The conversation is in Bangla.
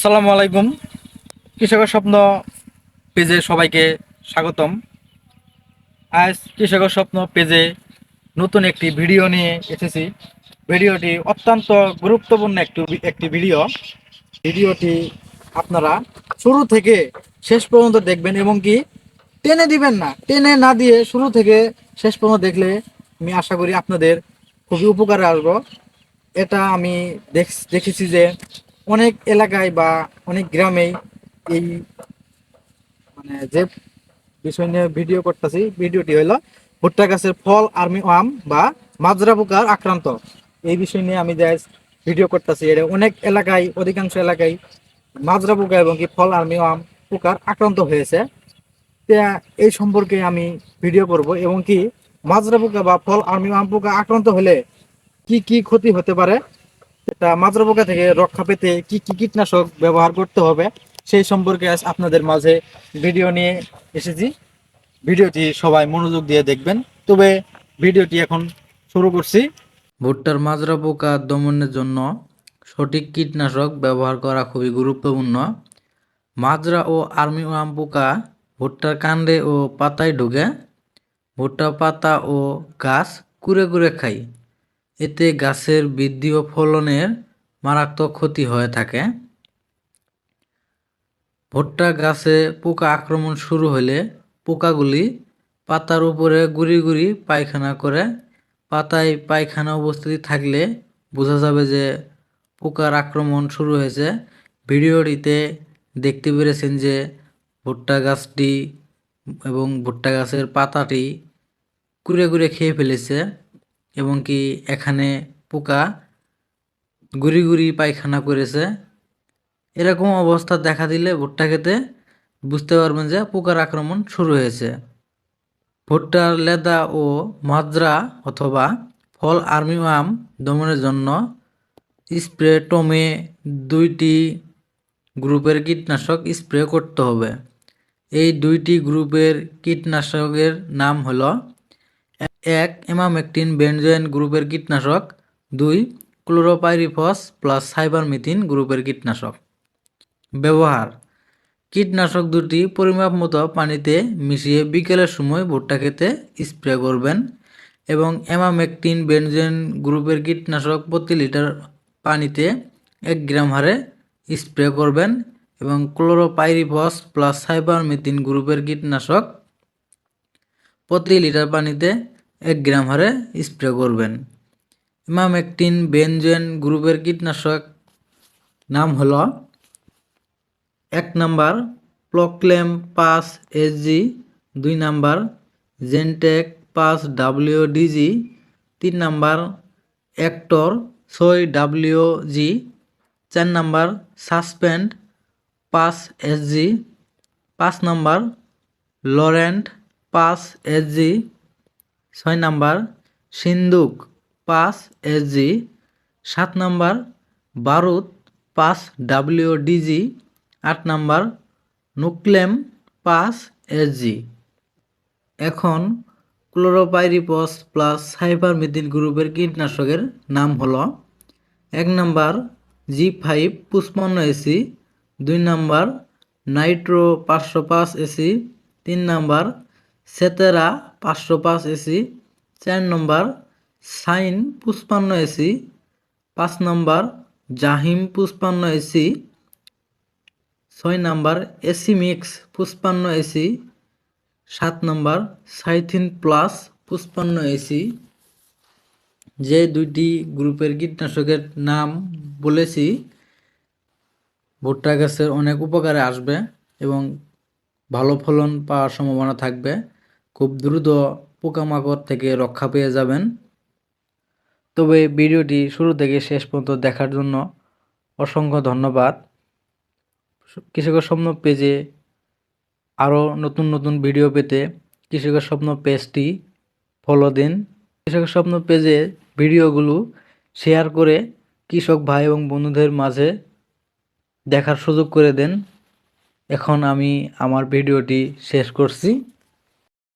আসসালামু আলাইকুম। কৃষকের স্বপ্ন পেজে সবাইকে স্বাগতম। আজ কৃষকের স্বপ্ন পেজে নতুন একটি ভিডিও নিয়ে এসেছি। ভিডিওটি অত্যন্ত গুরুত্বপূর্ণ একটি ভিডিওটি আপনারা শুরু থেকে শেষ পর্যন্ত দেখবেন এবং কি টেনে দিবেন না, টেনে না দিয়ে শুরু থেকে শেষ পর্যন্ত দেখলে আমি আশা করি আপনাদের খুবই উপকারে আসবো। এটা আমি দেখেছি যে অনেক এলাকায় বা অনেক গ্রামেই এই যে বিষয় নিয়ে ভিডিও করতেছি, ভিডিওটি হলো ভুট্টা গাছের ফল আর্মি ওয়ার্ম বা মাজরা পোকার আক্রান্ত। এই বিষয় নিয়ে আমি ভিডিও করতেছি। এটা অনেক এলাকায়, অধিকাংশ এলাকায় মাজরা পোকা এবং কি ফল আর্মি ওয়ার্ম পোকার আক্রান্ত হয়েছে। তা এই সম্পর্কে আমি ভিডিও করব এবং কি মাজরা পোকা বা ফল আর্মি ওয়ার্ম পোকা আক্রান্ত হলে কি কি ক্ষতি হতে পারে, এটা মাজরা পোকা থেকে রক্ষা পেতে কি কি কীটনাশক ব্যবহার করতে হবে সেই সম্পর্কে আজ আপনাদের মাঝে ভিডিও নিয়ে এসেছি। ভিডিওটি সবাই মনোযোগ দিয়ে দেখবেন। তবে ভিডিওটি এখন শুরু করছি। ভুট্টার মাজরা পোকা দমনের জন্য সঠিক কীটনাশক ব্যবহার করা খুবই গুরুত্বপূর্ণ। মাজরা ও আর্মিওয়ার্ম পোকা ভুট্টার কাণ্ডে ও পাতায় ঢুকে ভুট্টা পাতা ও গাছ কুরে কুরে খায়। এতে গাছের বৃদ্ধি ও ফলনের মারাত্মক ক্ষতি হয়ে থাকে। ভুট্টা গাছে পোকা আক্রমণ শুরু হলে পোকাগুলি পাতার উপরে গুড়ি গুড়ি পায়খানা করে। পাতায় পায়খানা উপস্থিতি থাকলে বোঝা যাবে যে পোকার আক্রমণ শুরু হয়েছে। ভিডিওটিতে দেখতে পেরেছেন যে ভুট্টা গাছটি এবং ভুট্টা গাছের পাতাটি কুড়ে কুড়ে খেয়ে ফেলেছে এবং কি এখানে পোকা গুড়ি গুড়ি পায়খানা করেছে। এরকম অবস্থা দেখা দিলে ভুট্টা খেতে বুঝতে পারবেন যে পোকার আক্রমণ শুরু হয়েছে। ভুট্টার লেদা ও মাজরা অথবা ফল আর্মিওয়ার্ম দমনের জন্য স্প্রে টমে 2টি গ্রুপের কীটনাশক স্প্রে করতে হবে। এই 2টি গ্রুপের কীটনাশকের নাম হলো: 1 এমামেকটিন বেনজোয়েন গ্রুপের কীটনাশক, 2 ক্লোরোপাইরিফস প্লাস সাইবারমেথ্রিন গ্রুপের কীটনাশক। ব্যবহার: কীটনাশক দুটি পরিমাপ মতো পানিতে মিশিয়ে বিকেলের সময় ভুট্টা খেতে স্প্রে করবেন এবং এমামেকটিন বেনজোয়েন গ্রুপের কীটনাশক প্রতি লিটার পানিতে 1 গ্রাম হারে স্প্রে করবেন এবং ক্লোরোপাইরিফস প্লাস সাইবারমেথ্রিন গ্রুপের কীটনাশক প্রতি লিটার পানিতে 1 গ্রাম হারে স্প্রে করবেন। ইমামেকটিন বেনজোয়েন গ্রুপের কীটনাশক নাম হলো: 1 নাম্বার প্রোক্লেম 5 SG, 2 নাম্বার জেনটেক 5 WDG, 3 নাম্বার অ্যাক্টর 6 WG, 4 number Suspend 5 SG, 5 number লরেন্ট 5 SG, 6 নাম্বার সিন্দুক 5 SG, 7 নাম্বার বারুদ 5 WDG, 8 নাম্বার নুক্লেম 5 SG। এখন ক্লোরোপাইরিফস প্লাস সাইবারমেথ্রিন গ্রুপের কীটনাশকের নাম হলো: 1 number G5 55 SC, 2 number Nitro 505 SC, 3 number সেতেরা 505 SC, 4 নম্বর সাইন 55 SC, 5 নম্বর জাহিম 55 SC, 6 নম্বর এসিমিক্স 55 SC, 7 নম্বর সাইথিন প্লাস 55 SC। যে 2টি গ্রুপের কীটনাশকের নাম বলেছি ভুট্টা গাছের অনেক উপকারে আসবে এবং ভালো ফলন পাওয়ার সম্ভাবনা থাকবে। খুব দ্রুত পোকামাকড় থেকে রক্ষা পেয়ে যাবেন। তবে ভিডিওটি শুরু থেকে শেষ পর্যন্ত দেখার জন্য অসংখ্য ধন্যবাদ। কৃষকের স্বপ্ন পেজে আরও নতুন নতুন ভিডিও পেতে কৃষকের স্বপ্ন পেজটি ফলো দিন। কৃষকের স্বপ্ন পেজে ভিডিওগুলো শেয়ার করে কৃষক ভাই এবং বন্ধুদের মাঝে দেখার সুযোগ করে দেন। এখন আমি আমার ভিডিওটি শেষ করছি।